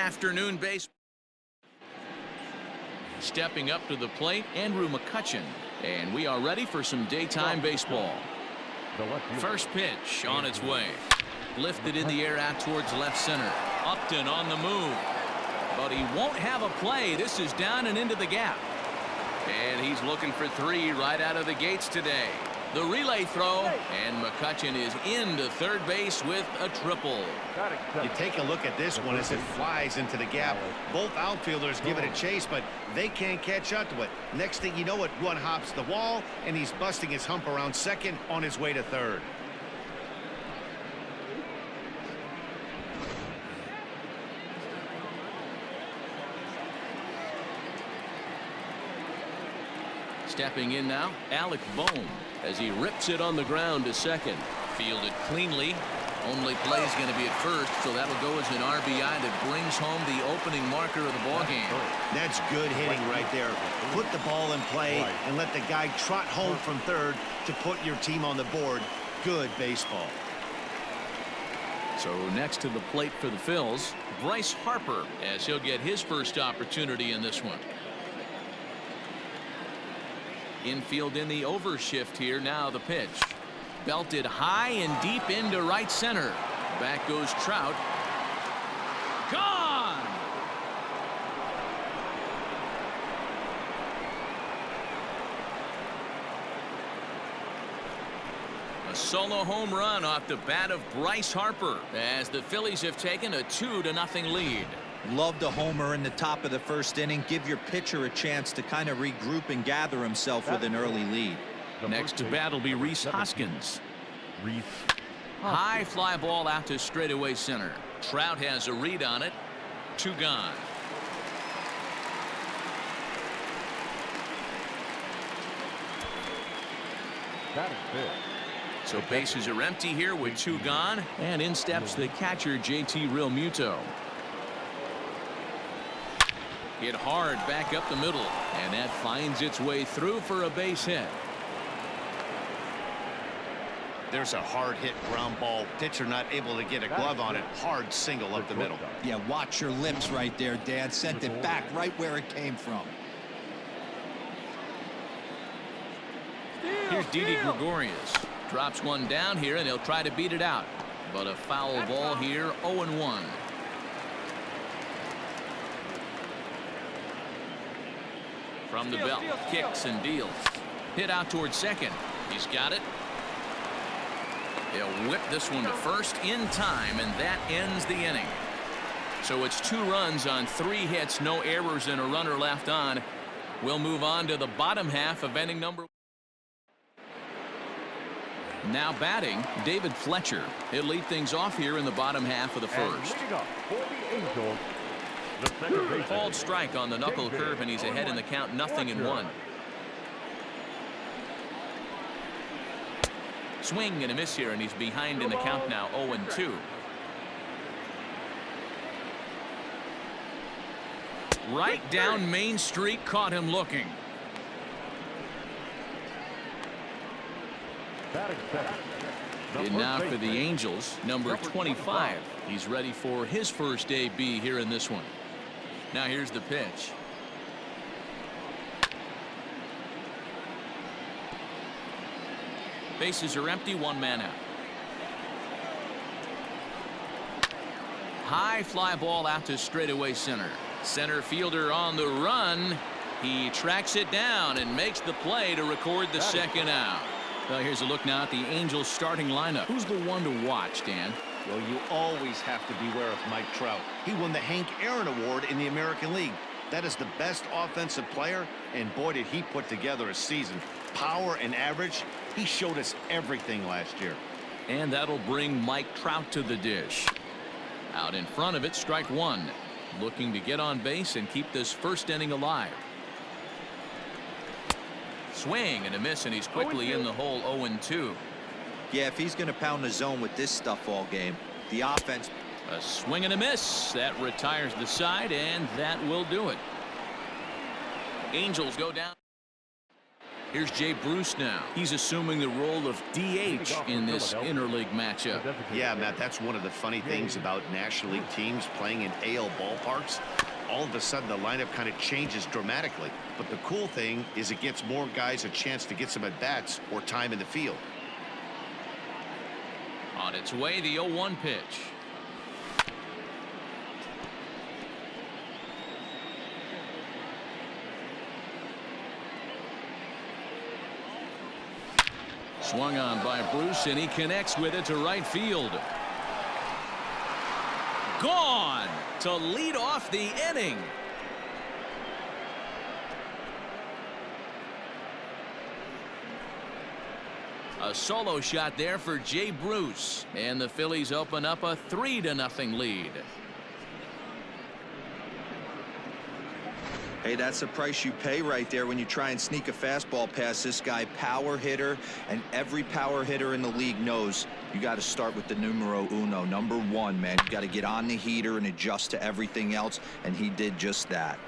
afternoon baseball. Stepping up to the plate, Andrew McCutchen. And we are ready for some daytime baseball. First pitch on its way. Lifted in the air out towards left center. Upton on the move. But he won't have a play. This is down and into the gap. And he's looking for 3 right out of the gates today. The relay throw, and McCutchen is into third base with a triple. You take a look at this one as it flies into the gap. Both outfielders give it a chase, but they can't catch up to it. Next thing you know it, one hops the wall, and he's busting his hump around second on his way to third. Stepping in now, Alec Bohm, as he rips it on the ground to second. Fielded cleanly. Only play is going to be at first, so that'll go as an RBI that brings home the opening marker of the ballgame. That's good hitting right there. Put the ball in play and let the guy trot home from third to put your team on the board. Good baseball. So next to the plate for the Phils, Bryce Harper, as he'll get his first opportunity in this one. Infield in the overshift here. Now the pitch. Belted high and deep into right center. Back goes Trout. Gone! A solo home run off the bat of Bryce Harper as the Phillies have taken a 2-0 lead. Love the homer in the top of the first inning. Give your pitcher a chance to kind of regroup and gather himself with an early lead. Next to bat will be Rhys Hoskins. High fly ball out to straightaway center. Trout has a read on it. 2 gone. So bases are empty here with 2 gone, and in steps the catcher JT Realmuto. Hit hard back up the middle, and that finds its way through for a base hit. There's a hard hit ground ball. Pitcher not able to get a glove on it. Hard single up the middle. Yeah, watch your lips right there, Dad. Sent it back right where it came from. Here's Didi Gregorius. Drops one down here, and he'll try to beat it out. But a foul ball here, 0-1. From the belt, kicks and deals. Hit out towards second. He's got it. He'll whip this one to first in time, and that ends the inning. So it's 2 runs on 3 hits, no errors, and a runner left on. We'll move on to the bottom half of inning number 1. Now batting, David Fletcher. He'll lead things off here in the bottom half of the first. Called strike on the knuckle curve, and he's ahead in the count, 0-1. Swing and a miss here, and he's behind in the count now, 0-2. Right down Main Street, caught him looking. And now for the Angels, number 25. He's ready for his first AB here in this one. Now here's the pitch. Bases are empty, 1 man out. High fly ball out to straightaway center. Center fielder on the run. He tracks it down and makes the play to record the second out. Well, here's a look now at the Angels starting lineup. Who's the one to watch, Dan? Well, you always have to beware of Mike Trout. He won the Hank Aaron Award in the American League. That is the best offensive player, and boy, did he put together a season. Power and average, he showed us everything last year. And that'll bring Mike Trout to the dish. Out in front of it, strike 1. Looking to get on base and keep this first inning alive. Swing and a miss, and he's quickly in the hole, 0-2. Yeah, if he's going to pound the zone with this stuff all game, the offense. A swing and a miss. That retires the side, and that will do it. Angels go down. Here's Jay Bruce now. He's assuming the role of DH in this interleague matchup. Yeah, Matt, that's one of the funny things about National League teams playing in AL ballparks. All of a sudden, the lineup kind of changes dramatically. But the cool thing is it gives more guys a chance to get some at-bats or time in the field. On its way, the 0-1 pitch. Swung on by Bruce, and he connects with it to right field. Gone to lead off the inning. A solo shot there for Jay Bruce, and the Phillies open up a 3-0 lead. Hey, that's the price you pay right there when you try and sneak a fastball past this guy. Power hitter, and every power hitter in the league knows you got to start with the numero uno, number 1, man. You got to get on the heater and adjust to everything else, and he did just that.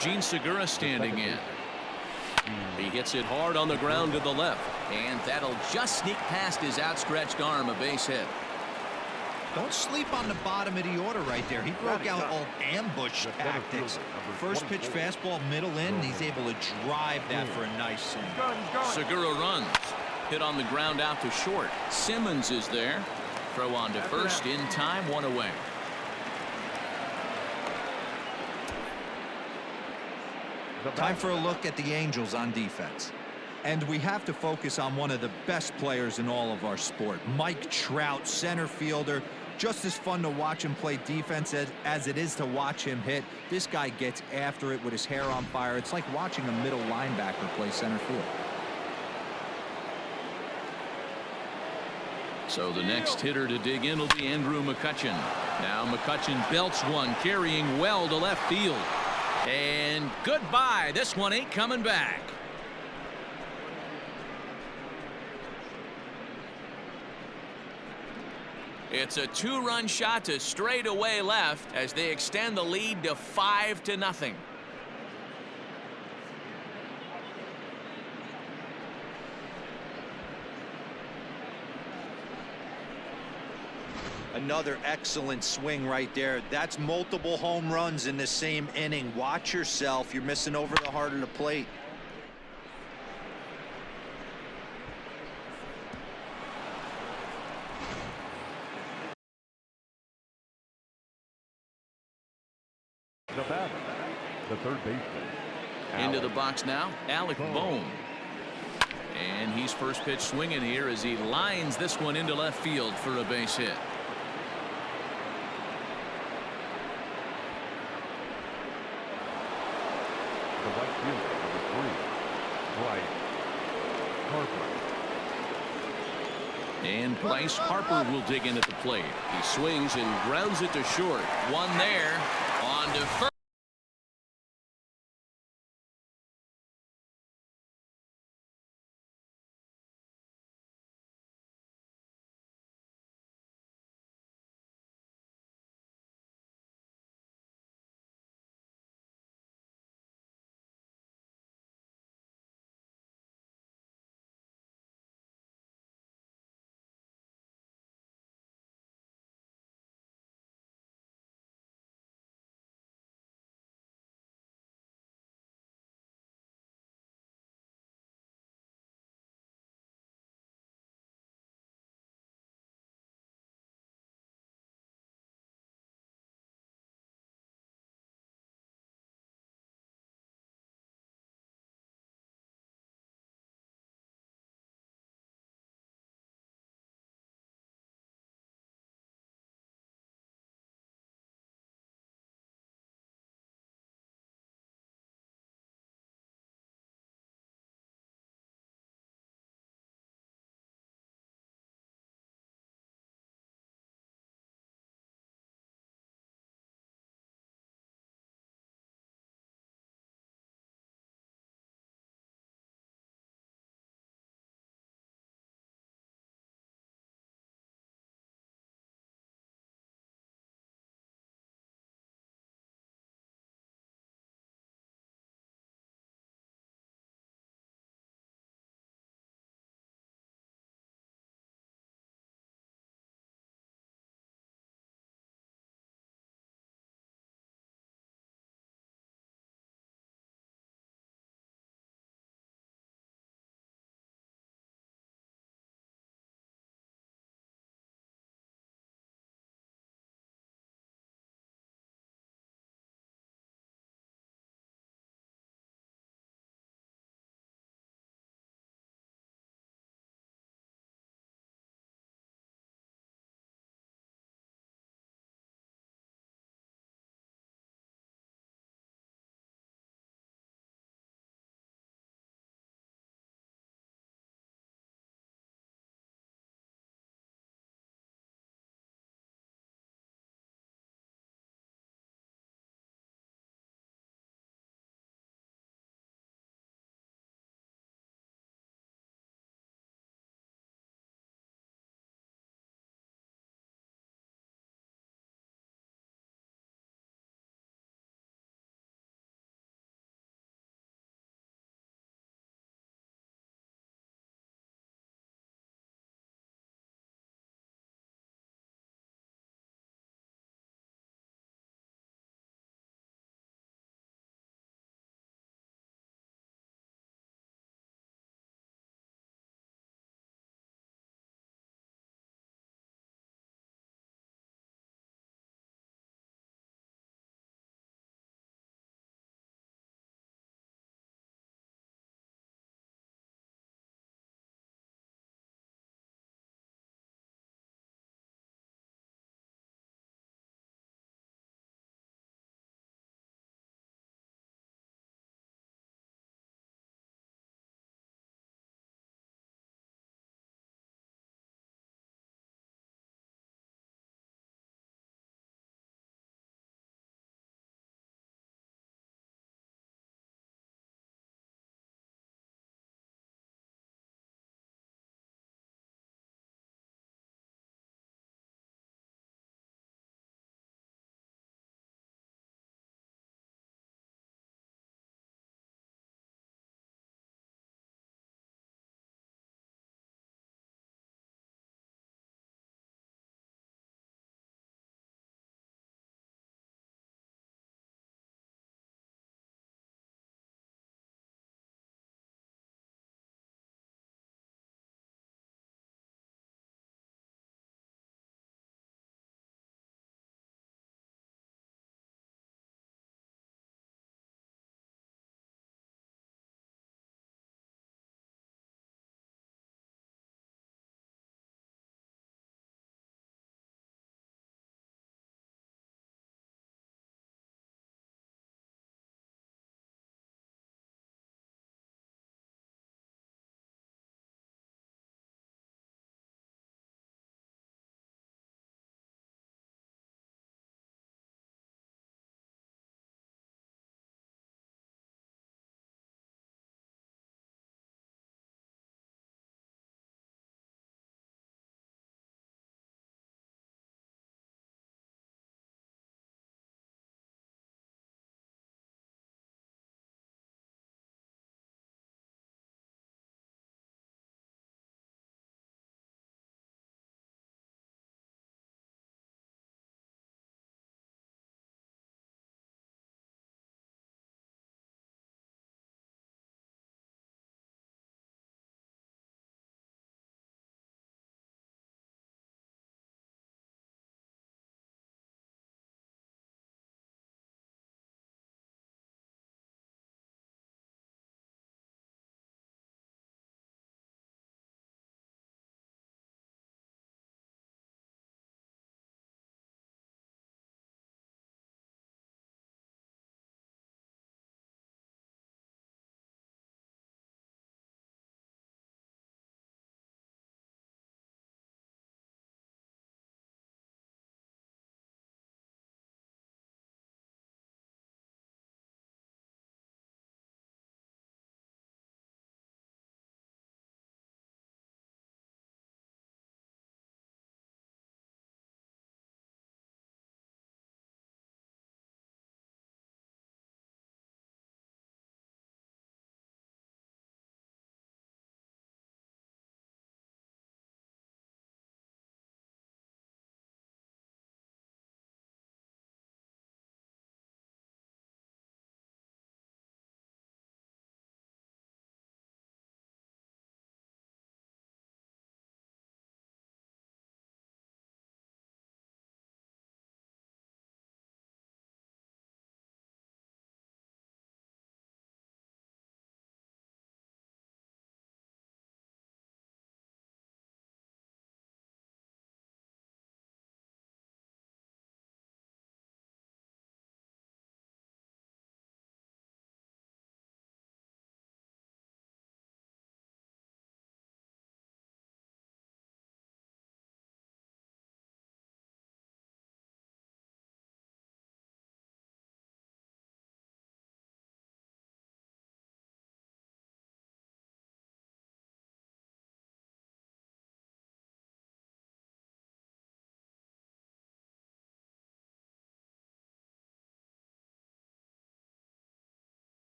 Gene Segura standing in. He hits it hard on the ground to the left, and that'll just sneak past his outstretched arm, a base hit. Don't sleep on the bottom of the order right there. He broke out all ambush tactics. First pitch fastball, middle in, and he's able to drive that for a nice swing. Segura runs. Hit on the ground out to short. Simmons is there. Throw on to first in time, 1 away. Time for a look at the Angels on defense. And we have to focus on one of the best players in all of our sport. Mike Trout, center fielder. Just as fun to watch him play defense as it is to watch him hit. This guy gets after it with his hair on fire. It's like watching a middle linebacker play center field. So the next hitter to dig in will be Andrew McCutchen. Now McCutchen belts one, carrying well to left field. And goodbye. This one ain't coming back. It's a 2-run shot to straightaway left as they extend the lead to 5-0. Another excellent swing right there. That's multiple home runs in the same inning. Watch yourself. You're missing over the heart of the plate. The batter, the third baseman. Into the box now, Alec Bohm. And he's first pitch swinging here as he lines this one into left field for a base hit. The right fielder, number 3, Bryce Harper. And Bryce Harper will dig in at the plate. He swings and grounds it to short. One there, on to first.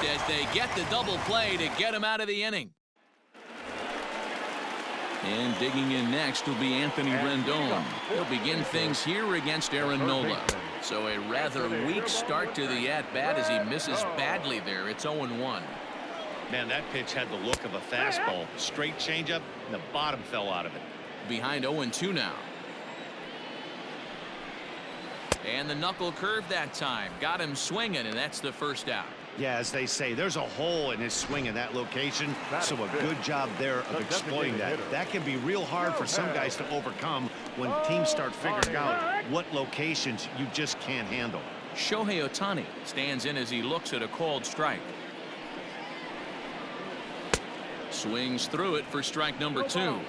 as they get the double play to get him out of the inning. And digging in next will be Anthony Rendon. He'll begin things here against Aaron Nola. So a rather weak start to the at-bat as he misses badly there. It's 0-1. Man, that pitch had the look of a fastball. Straight changeup, and the bottom fell out of it. Behind 0-2 now. And the knuckle curve that time. Got him swinging, and that's the first out. Yeah, as they say, there's a hole in his swing in that location, so a good job there of exploiting that. That can be real hard for some guys to overcome when teams start figuring out what locations you just can't handle. Shohei Ohtani stands in as he looks at a called strike. Swings through it for strike number 2.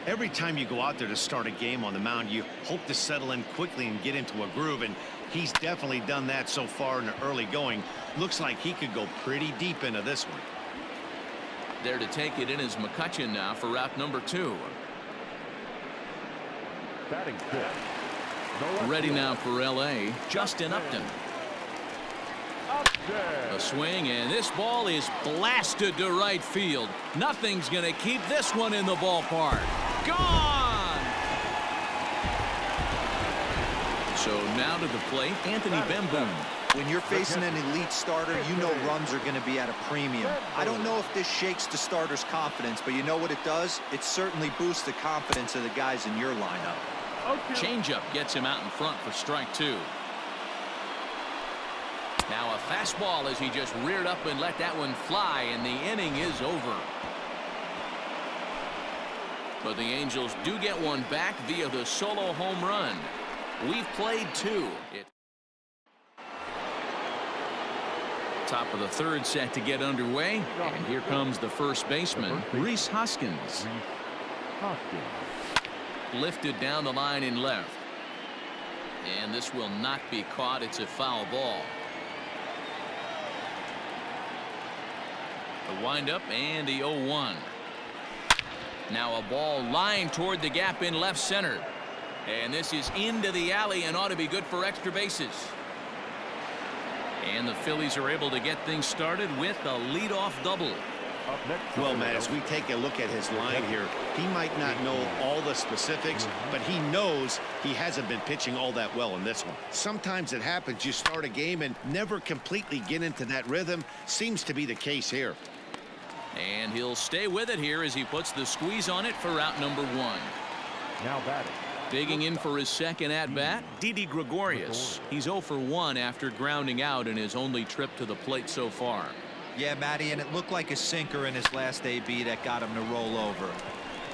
Every time you go out there to start a game on the mound, you hope to settle in quickly and get into a groove, and he's definitely done that so far in the early going. Looks like he could go pretty deep into this one. There to take it in is McCutchen now for route number 2. Batting fifth. Ready now for L.A., Justin Upton. A swing, and this ball is blasted to right field. Nothing's going to keep this one in the ballpark. Gone! So now to the plate, Anthony Bemboom. When you're facing an elite starter, you know runs are going to be at a premium. I don't know if this shakes the starter's confidence, but you know what it does? It certainly boosts the confidence of the guys in your lineup. Changeup gets him out in front for strike 2. Now a fastball as he just reared up and let that one fly, and the inning is over. But the Angels do get one back via the solo home run. We've played 2. Top of the third set to get underway, and here comes the first baseman, Rhys Hoskins. Lifted down the line in left. And this will not be caught. It's a foul ball. The windup and the 0-1. Now a ball lined toward the gap in left center. And this is into the alley and ought to be good for extra bases. And the Phillies are able to get things started with a leadoff double. Well, Matt, as we take a look at his line here, he might not know all the specifics, but he knows he hasn't been pitching all that well in this one. Sometimes it happens. You start a game and never completely get into that rhythm. Seems to be the case here. And he'll stay with it here as he puts the squeeze on it for route number 1. Now batting. Digging in for his second at-bat, Didi Gregorius. He's 0 for 1 after grounding out in his only trip to the plate so far. Yeah, Matty, and it looked like a sinker in his last AB that got him to roll over.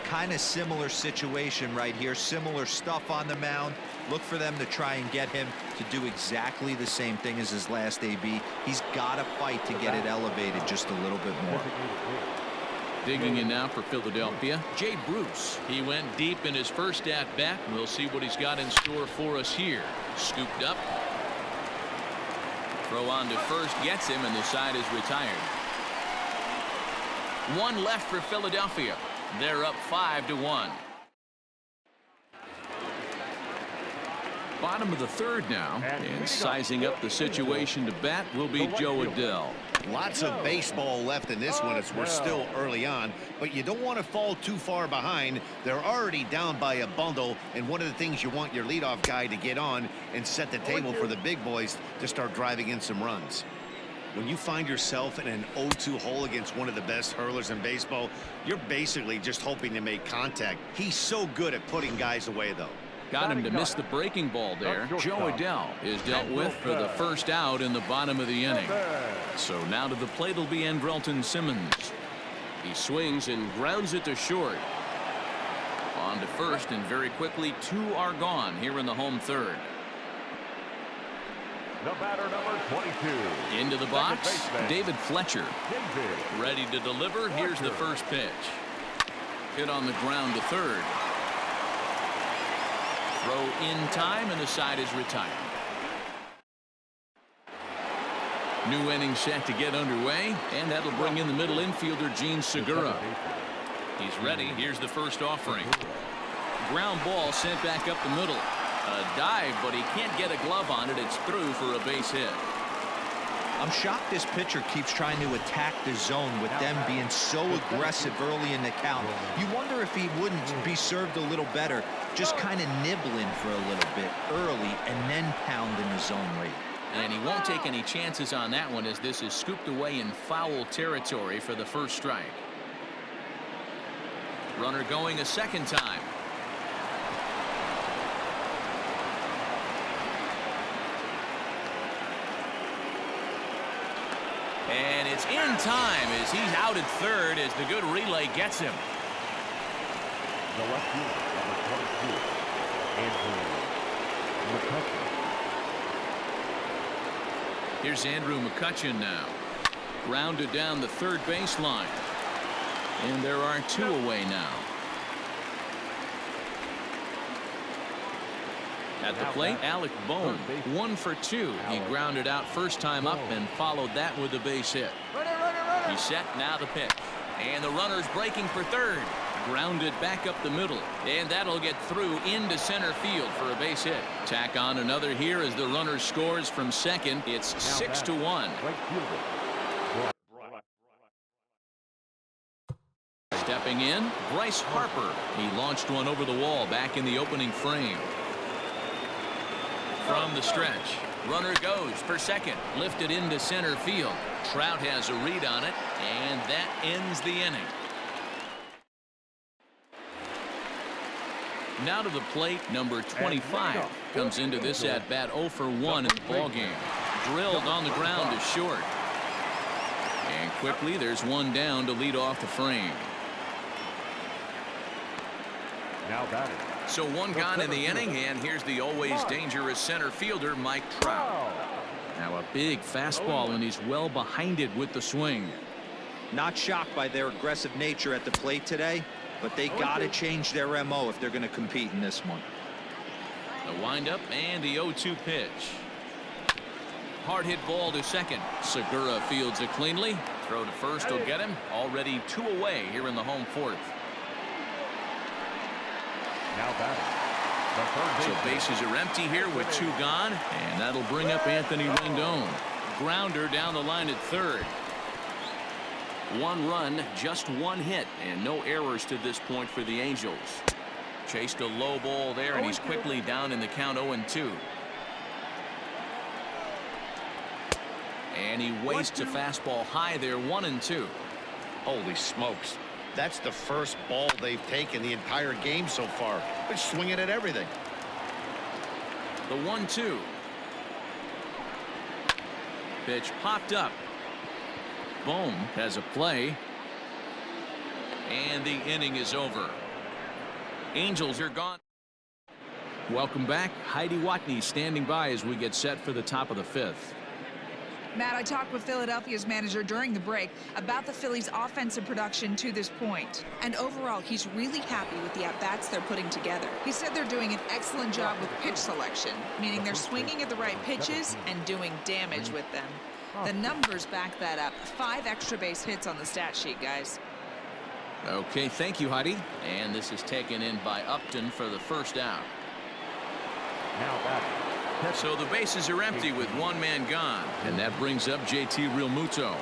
Kind of similar situation right here. Similar stuff on the mound. Look for them to try and get him to do exactly the same thing as his last AB. He's got to fight to get it elevated just a little bit more. Digging in now for Philadelphia, Jay Bruce. He went deep in his first at-bat. We'll see what he's got in store for us here. Scooped up. Throw on to first gets him, and the side is retired. One left for Philadelphia. They're up 5-1. Bottom of the third now, and sizing up the situation to bat will be Joe Adell. Lots of baseball left in this one as we're still early on, but you don't want to fall too far behind. They're already down by a bundle, and one of the things you want your leadoff guy to get on and set the table for the big boys to start driving in some runs. When you find yourself in an 0-2 hole against one of the best hurlers in baseball, you're basically just hoping to make contact. He's so good at putting guys away, though. Got him to miss the breaking ball there. Joe Adell is dealt with for the first out in the bottom of the inning. So now to the plate will be Andrelton Simmons. He swings and grounds it to short. On to first, and very quickly 2 are gone here in the home third. The batter, number 22. Into the box, David Fletcher. Ready to deliver. Here's the first pitch. Hit on the ground to third. Throw in time, and the side is retired. New inning set to get underway, and that'll bring in the middle infielder Gene Segura. He's ready. Here's the first offering. Ground ball sent back up the middle. A dive, but he can't get a glove on it. It's through for a base hit. I'm shocked this pitcher keeps trying to attack the zone with them being so aggressive early in the count. You wonder if he wouldn't be served a little better, just kind of nibbling for a little bit early and then pounding the zone rate. And he won't take any chances on that one, as this is scooped away in foul territory for the first strike. Runner going a second time. And it's in time as he's out at third as the good relay gets him. The left fielder, number 22, Andrew McCutcheon. Here's Andrew McCutcheon now. Grounded down the third baseline. And there are two away now. At the plate, Alec Bohm, 1 for 2. He grounded out first time up and followed that with a base hit. He's set, now the pitch. And the runner's breaking for third. Grounded back up the middle. And that'll get through into center field for a base hit. Tack on another here as the runner scores from second. It's 6-1. Stepping in, Bryce Harper. He launched one over the wall back in the opening frame. From the stretch, runner goes for second, lifted into center field. Trout has a read on it, and that ends the inning. Now to the plate, number 25 comes into this at bat 0 for 1 in the ballgame. Drilled on the ground is short. And quickly there's one down to lead off the frame. Now batting. So one gone in the inning, and here's the always dangerous center fielder, Mike Trout. Now a big fastball, and he's well behind it with the swing. Not shocked by their aggressive nature at the plate today, but they got to change their MO if they're going to compete in this one. The windup and the 0-2 pitch. Hard hit ball to second. Segura fields it cleanly. Throw to first will get him. Already 2 away here in the home fourth. Now batting. So bases are empty here with 2 gone, and that'll bring up Anthony Rendon. Grounder down the line at third. 1 run, just 1 hit, and no errors to this point for the Angels. Chased a low ball there, and he's quickly down in the count 0-2. And he wastes a fastball high there, 1-2. Holy smokes. That's the first ball they've taken the entire game so far. They're swinging at everything. The 1-2. Pitch popped up. Bohm has a play. And the inning is over. Angels are gone. Welcome back. Heidi Watney standing by as we get set for the top of the 5th. Matt, I talked with Philadelphia's manager during the break about the Phillies' offensive production to this point. And overall, he's really happy with the at-bats they're putting together. He said they're doing an excellent job with pitch selection, meaning they're swinging at the right pitches and doing damage with them. The numbers back that up. 5 extra base hits on the stat sheet, guys. Okay, thank you, Heidi. And this is taken in by Upton for the first out. Now batting. So the bases are empty with 1 man gone, and that brings up JT Realmuto.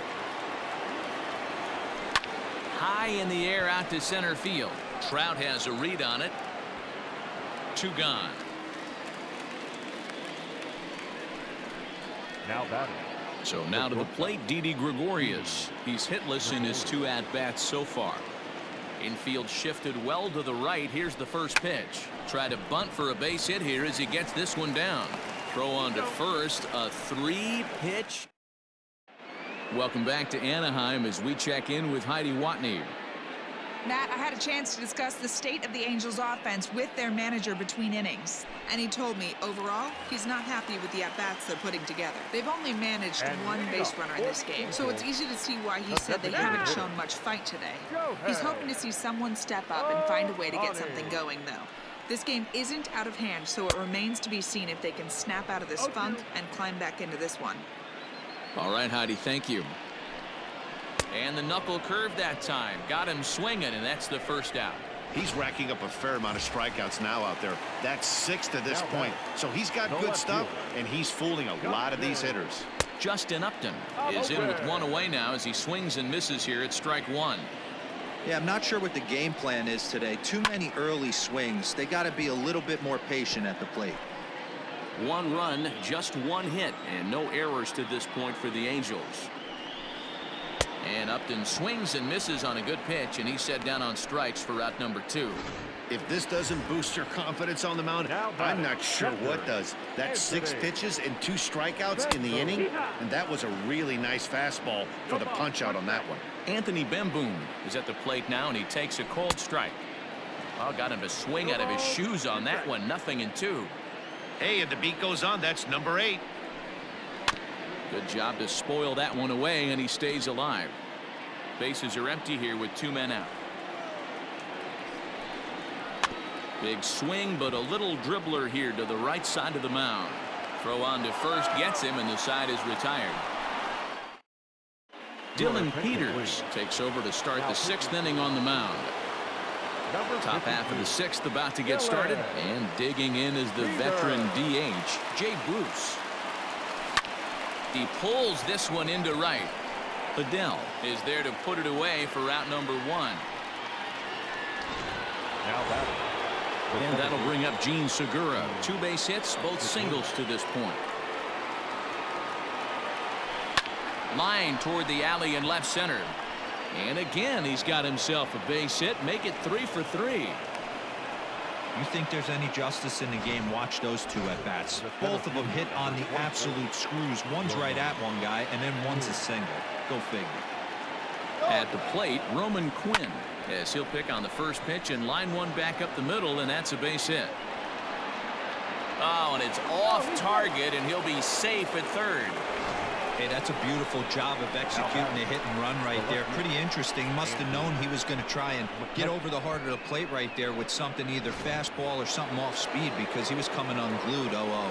High in the air out to center field. Trout has a read on it. 2 gone. Now batting. So now to the plate, Didi Gregorius. He's hitless in his 2 at-bats so far. Infield shifted well to the right. Here's the first pitch. Try to bunt for a base hit here as he gets this one down. Throw on to first. A 3-pitch. Welcome back to Anaheim as we check in with Heidi Watney. Matt, I had a chance to discuss the state of the Angels offense with their manager between innings. And he told me, overall, he's not happy with the at-bats they're putting together. They've only managed 1 base runner in this game, so it's easy to see why he said they haven't shown much fight today. He's hoping to see someone step up and find a way to get something going, though. This game isn't out of hand, so it remains to be seen if they can snap out of this funk and climb back into this one. All right, Heidi, thank you. And the knuckle curve that time. Got him swinging, and that's the first out. He's racking up a fair amount of strikeouts now out there. That's 6 to this point. So he's got good stuff, and he's fooling a lot of these hitters. Justin Upton is in with one away now as he swings and misses here at strike one. Yeah, I'm not sure what the game plan is today. Too many early swings. They got to be a little bit more patient at the plate. One run, just one hit, and no errors to this point for the Angels. And Upton swings and misses on a good pitch, and he's set down on strikes for out number 2. If this doesn't boost your confidence on the mound, I'm not sure what does. That's 6 pitches and 2 strikeouts in the inning, and that was a really nice fastball for the punch out on that one. Anthony Bemboom is at the plate now, and he takes a cold strike. Oh, got him to swing out of his shoes on that one. 0-2. Hey, and the beat goes on. That's number 8. Good job to spoil that one away, and he stays alive. Bases are empty here with 2 men out. Big swing, but a little dribbler here to the right side of the mound. Throw on to first gets him, and the side is retired. Dylan Peters takes over to start the 6th inning on the mound. Top half of the 6th about to get started, and digging in is the veteran DH, Jay Bruce. He pulls this one into right. Adele is there to put it away for out number 1. And that'll bring up Gene Segura. 2 base hits, both singles to this point. Line toward the alley in left center. And again, he's got himself a base hit. Make it 3 for 3. You think there's any justice in the game? Watch those 2 at bats. Both of them hit on the absolute screws. One's right at one guy, and then one's a single. Go figure. At the plate, Roman Quinn, as he'll pick on the first pitch and line one back up the middle, and that's a base hit. Oh, and it's off target, and he'll be safe at third. Hey, that's a beautiful job of executing a hit and run right there. Pretty interesting. Must have known he was going to try and get over the heart of the plate right there with something, either fastball or something off speed, because he was coming unglued. 0-0.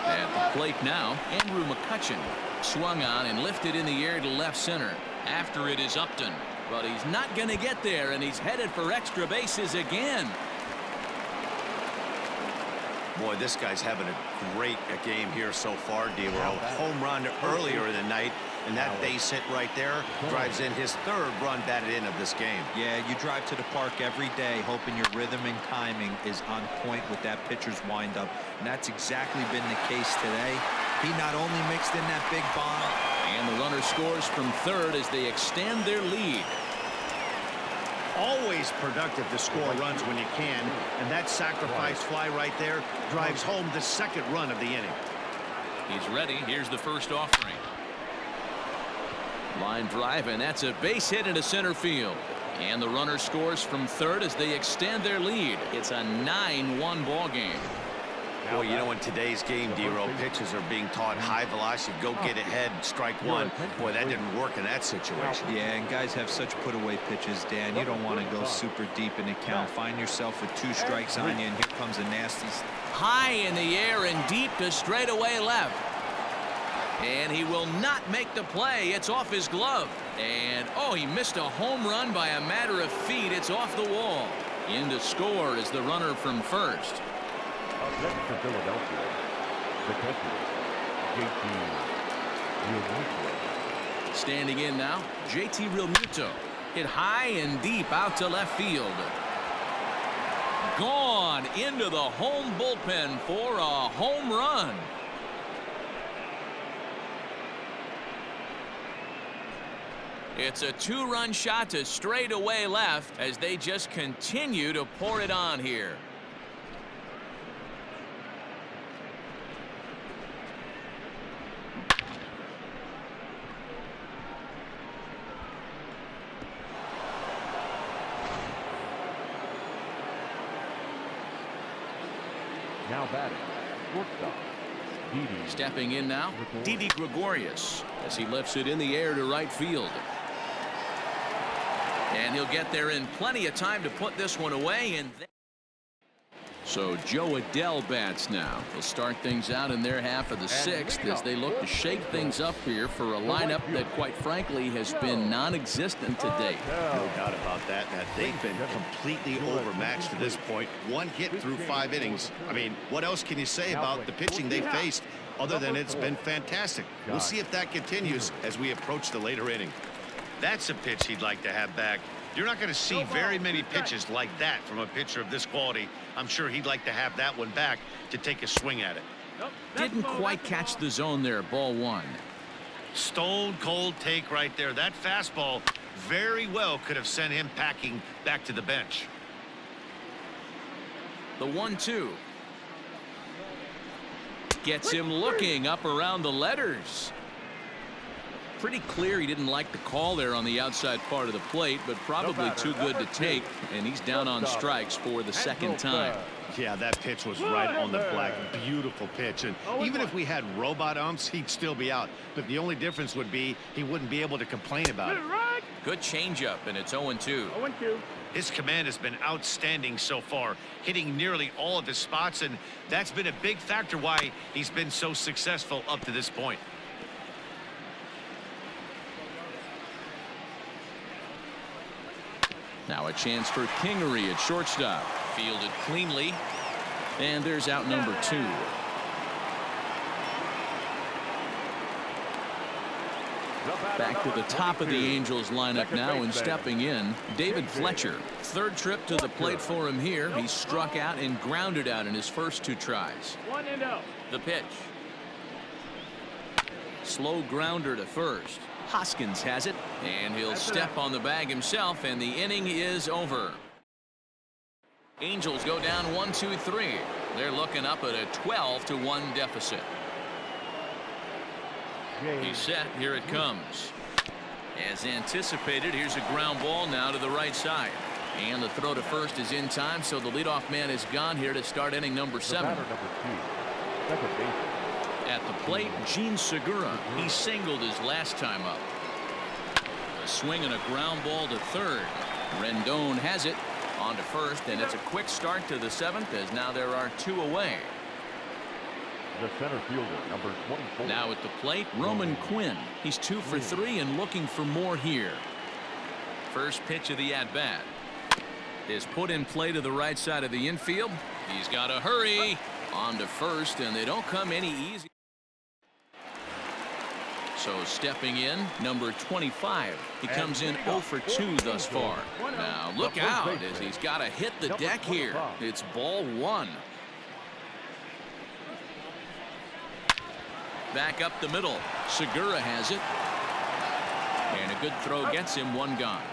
At the plate now, Andrew McCutchen swung on and lifted in the air to left center. After it is Upton, but he's not going to get there, and he's headed for extra bases again. Boy, this guy's having a great game here so far, D-Row. Home run earlier in the night, and that base hit right there drives in his 3rd run batted in of this game. Yeah, you drive to the park every day hoping your rhythm and timing is on point with that pitcher's windup, and that's exactly been the case today. He not only mixed in that big bomb, and the runner scores from 3rd as they extend their lead. Always productive to score runs when you can, and that sacrifice fly right there drives home the 2nd run of the inning. He's ready. Here's the first offering. Line drive, and that's a base hit into center field. And the runner scores from 3rd as they extend their lead. It's a 9-1 ball game. Boy, you know, in today's game, D-Row, pitches are being taught high velocity, go get ahead, strike one. Boy, that didn't work in that situation. Yeah, and guys have such put-away pitches, Dan. You don't want to go super deep in the count. Find yourself with 2 strikes on you, and here comes a nasty. High in the air and deep to straightaway left. And he will not make the play. It's off his glove. And, oh, he missed a home run by a matter of feet. It's off the wall. In to score is the runner from first. Next to Philadelphia, the catcher, JT Realmuto. Standing in now, JT Realmuto. Hit high and deep out to left field. Gone into the home bullpen for a home run. It's a 2-run shot to straightaway left as they just continue to pour it on here. Now batting, shortstop, Didi. Stepping in now, Didi Gregorius as he lifts it in the air to right field. And he'll get there in plenty of time to put this one away. And So Joe Adele bats now. They'll start things out in their half of the sixth as they look to shake things up here for a lineup that, quite frankly, has been non-existent to date. No doubt about that, Matt. They've been completely overmatched to this point. One hit through 5 innings. I mean, what else can you say about the pitching they faced other than it's been fantastic? We'll see if that continues as we approach the later inning. That's a pitch he'd like to have back. You're not going to see very many pitches like that from a pitcher of this quality. I'm sure he'd like to have that one back to take a swing at it. Didn't quite catch the zone there. Ball 1. Stone cold take right there. That fastball very well could have sent him packing back to the bench. The 1-2. Gets him looking up around the letters. Pretty clear he didn't like the call there on the outside part of the plate, but probably too good to take, and he's down on strikes for the second time. Yeah, that pitch was right on the black. Beautiful pitch. And even if we had robot umps, he'd still be out. But the only difference would be he wouldn't be able to complain about it. Good changeup, and it's 0-2. His command has been outstanding so far, hitting nearly all of his spots, and that's been a big factor why he's been so successful up to this point. Now a chance for Kingery at shortstop. Fielded cleanly. And there's out number 2. Back to the top of the Angels lineup now, and stepping in, David Fletcher. Third trip to the plate for him here. He struck out and grounded out in his first 2 tries. 1-0. The pitch. Slow grounder to first. Hoskins has it, and he'll step on the bag himself, and the inning is over. Angels go down 1-2-3. They're looking up at a 12-1 deficit. He's set. Here it comes. As anticipated, here's a ground ball now to the right side. And the throw to first is in time, so the leadoff man is gone here to start inning number 7. At the plate, Gene Segura. He singled his last time up. A swing and a ground ball to third. Rendon has it on to first, and it's a quick start to the 7th as now there are 2 away. The center fielder, number 24. Now at the plate, Roman Quinn. He's 2 for 3 and looking for more here. First pitch of the at-bat is put in play to the right side of the infield. He's got to hurry on to first, and they don't come any easy. So stepping in, number 25. He comes in 0 for 2 thus far. Now look out as he's got to hit the deck here. It's ball 1. Back up the middle. Segura has it. And a good throw gets him 1 gone.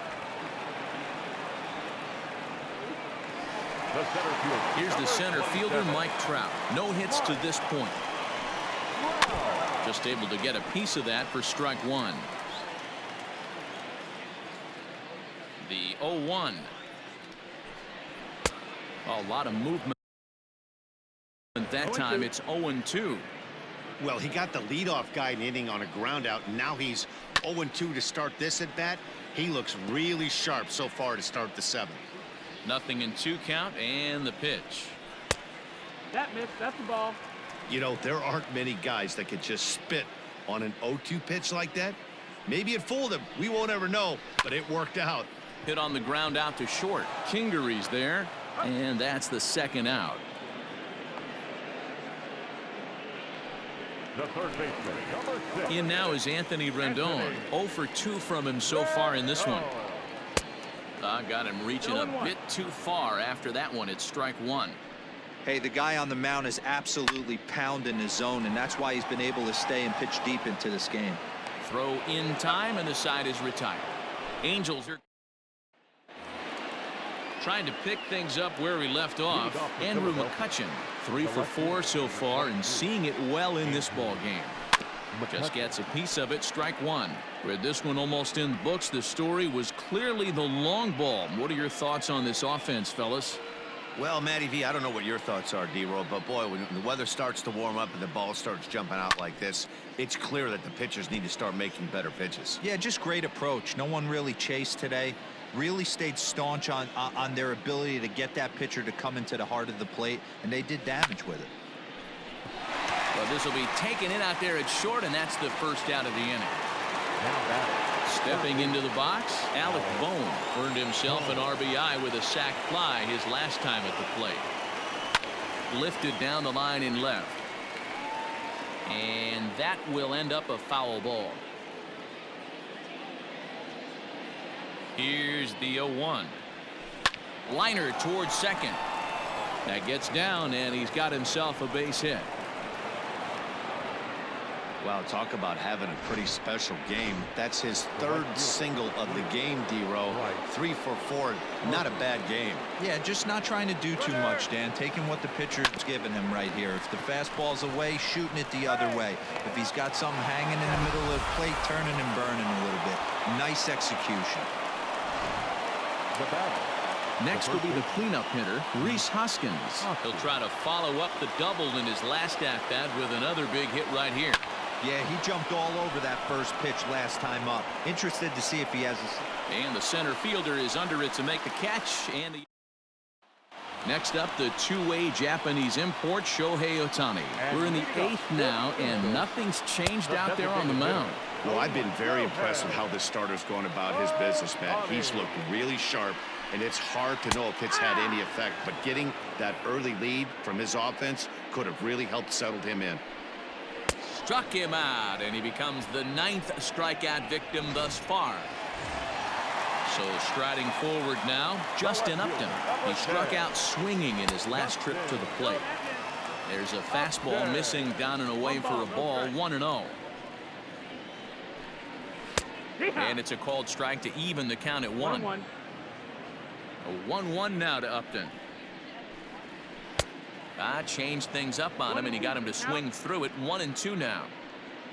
Here's the center fielder, Mike Trout. No hits to this point. Just able to get a piece of that for strike 1. The 0-1. A lot of movement. That time it's 0-2. Well, he got the leadoff guy in the inning on a ground out, and now he's 0-2 to start this at bat. He looks really sharp so far to start the 7th. 0-2 count, and the pitch. That missed. That's the ball. You know, there aren't many guys that could just spit on an 0-2 pitch like that. Maybe it fooled him. We won't ever know, but it worked out. Hit on the ground out to short. Kingery's there, and that's the 2nd out. The third baseman, number 6. In now is Anthony Rendon. 0 for 2 from him so far in this one. Got him reaching a bit too far after that one. It's strike 1. Hey, the guy on the mound is absolutely pounding his zone, and that's why he's been able to stay and pitch deep into this game. Throw in time, and the side is retired. Angels are trying to pick things up where we left off. Andrew McCutchen, 3 for 4 so far, and seeing it well in this ball game. Just gets a piece of it. Strike 1. With this one almost in the books, the story was clearly the long ball. What are your thoughts on this offense, fellas? Well, Matty V, I don't know what your thoughts are, D-Roll, but boy, when the weather starts to warm up and the ball starts jumping out like this, it's clear that the pitchers need to start making better pitches. Yeah, just great approach. No one really chased today. really stayed staunch on their ability to get that pitcher to come into the heart of the plate, and they did damage with it. Well, this will be taken in out there at short, and that's the first out of the inning. Stepping into the box, Alec Bohm earned himself an RBI with a sac fly his last time at the plate. Lifted down the line in left. And that will end up a foul ball. Here's the 0-1. Liner towards second. That gets down, and he's got himself a base hit. Wow, talk about having a pretty special game. That's his third single of the game, D-Row. 3 for 4. Not a bad game. Yeah, just not trying to do too much, Dan. Taking what the pitcher's giving him right here. If the fastball's away, shooting it the other way. If he's got something hanging in the middle of the plate, turning and burning a little bit. Nice execution. Next will be the cleanup hitter, Rhys Hoskins. He'll try to follow up the double in his last at-bat with another big hit right here. Yeah, he jumped all over that first pitch last time up. Interested to see if he has a... And the center fielder is under it to make the catch. And next up, the two-way Japanese import, Shohei Ohtani. We're in the 8th now, and nothing's changed out there on the mound. Well, I've been very impressed with how this starter's going about his business, Matt. He's looked really sharp, and it's hard to know if it's had any effect. But getting that early lead from his offense could have really helped settle him in. Struck him out, and he becomes the 9th strikeout victim thus far. So striding forward now, Justin Upton. He struck out swinging in his last trip to the plate. There's a fastball missing down and away for a ball, 1-0. And it's a called strike to even the count at 1. A 1-1 now to Upton. Changed things up on him, and he got him to swing through it. 1-2 now.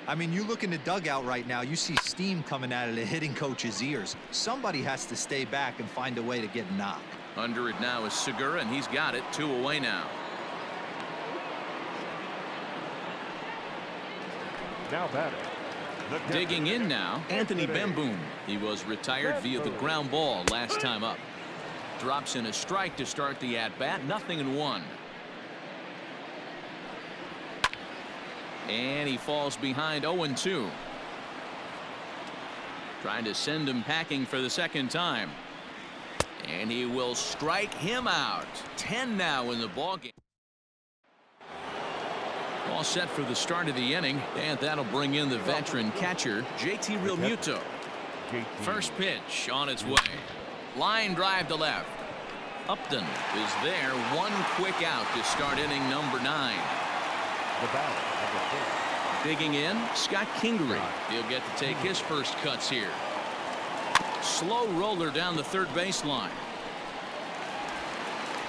I mean, you look in the dugout right now, you see steam coming out of the hitting coach's ears. Somebody has to stay back and find a way to get knocked. Under it now is Segura, and he's got it. 2 away now. Now batting. Digging in now, Anthony Bemboom. He was retired via the ground ball last time up. Drops in a strike to start the at-bat. 0-1. And he falls behind 0-2. Trying to send him packing for the second time. And he will strike him out. 10 now in the ballgame. All set for the start of the inning, and that'll bring in the veteran catcher, JT Realmuto. First pitch on its way. Line drive to left. Upton is there. One quick out to start inning number 9. Digging in, Scott Kingery. He'll get to take his first cuts here. Slow roller down the third baseline.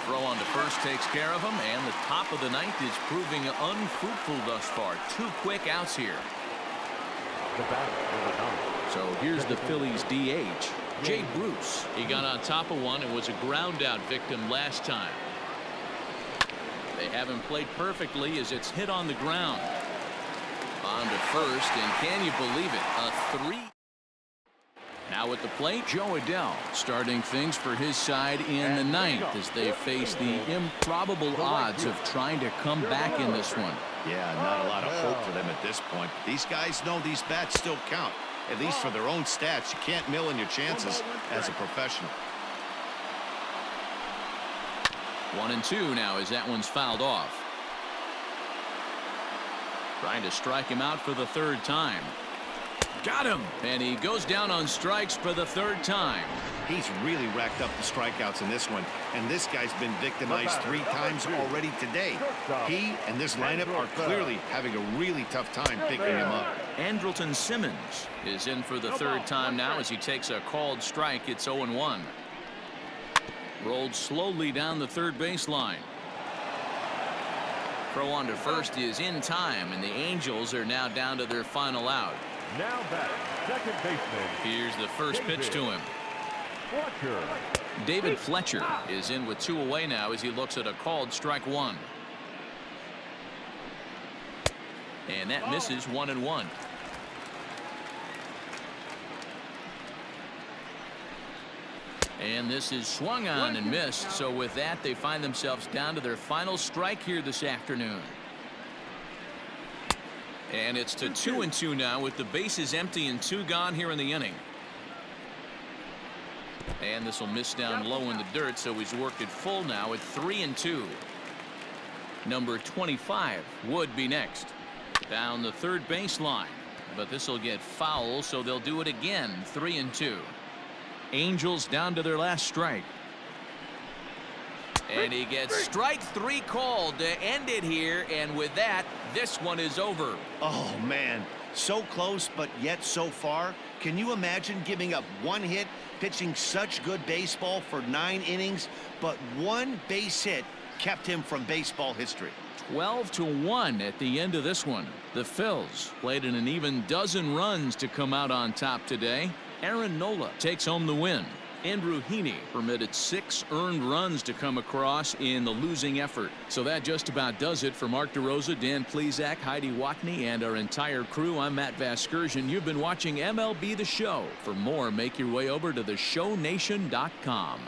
Throw on to first takes care of him, and the top of the 9th is proving unfruitful thus far. 2 quick outs here. So here's the Phillies DH, Jay Bruce. He got on top of one and was a ground out victim last time. They haven't played perfectly as it's hit on the ground. On to first, and can you believe it? A 3. Now at the plate, Joe Adell starting things for his side in the 9th as they face the improbable odds of trying to come back in this one. Yeah, not a lot of hope for them at this point. These guys know these bats still count, at least for their own stats. You can't mill in your chances as a professional. 1-2 now as that one's fouled off. Trying to strike him out for the 3rd time. Got him, and he goes down on strikes for the 3rd time. He's really racked up the strikeouts in this one, and this guy's been victimized 3 times already today. He and this lineup are clearly having a really tough time picking him up. Andrelton Simmons is in for the 3rd time now as he takes a called strike. It's 0-1. Rolled slowly down the third baseline. Throw on to first is in time, and the Angels are now down to their final out. Now back, second baseman. Here's the first pitch to him. Fletcher. David Fletcher is in with 2 away now as he looks at a called strike 1. And that misses. 1-1. And this is swung on and missed. So with that, they find themselves down to their final strike here this afternoon. And it's to 2-2 now with the bases empty and 2 gone here in the inning. And this will miss down low in the dirt, so he's worked it full now at 3-2. Number 25 would be next. Down the third baseline. But this will get foul, so they'll do it again. 3-2. Angels down to their last strike. And he gets strike 3 called to end it here. And with that, this one is over. Oh, man. So close, but yet so far. Can you imagine giving up 1 hit, pitching such good baseball for 9 innings, but 1 base hit kept him from baseball history? 12-1 at the end of this one. The Phils played in an even dozen runs to come out on top today. Aaron Nola takes home the win. Andrew Heaney permitted 6 earned runs to come across in the losing effort. So that just about does it for Mark DeRosa, Dan Plesac, Heidi Watney, and our entire crew. I'm Matt Vasgersian. You've been watching MLB The Show. For more, make your way over to theshownation.com.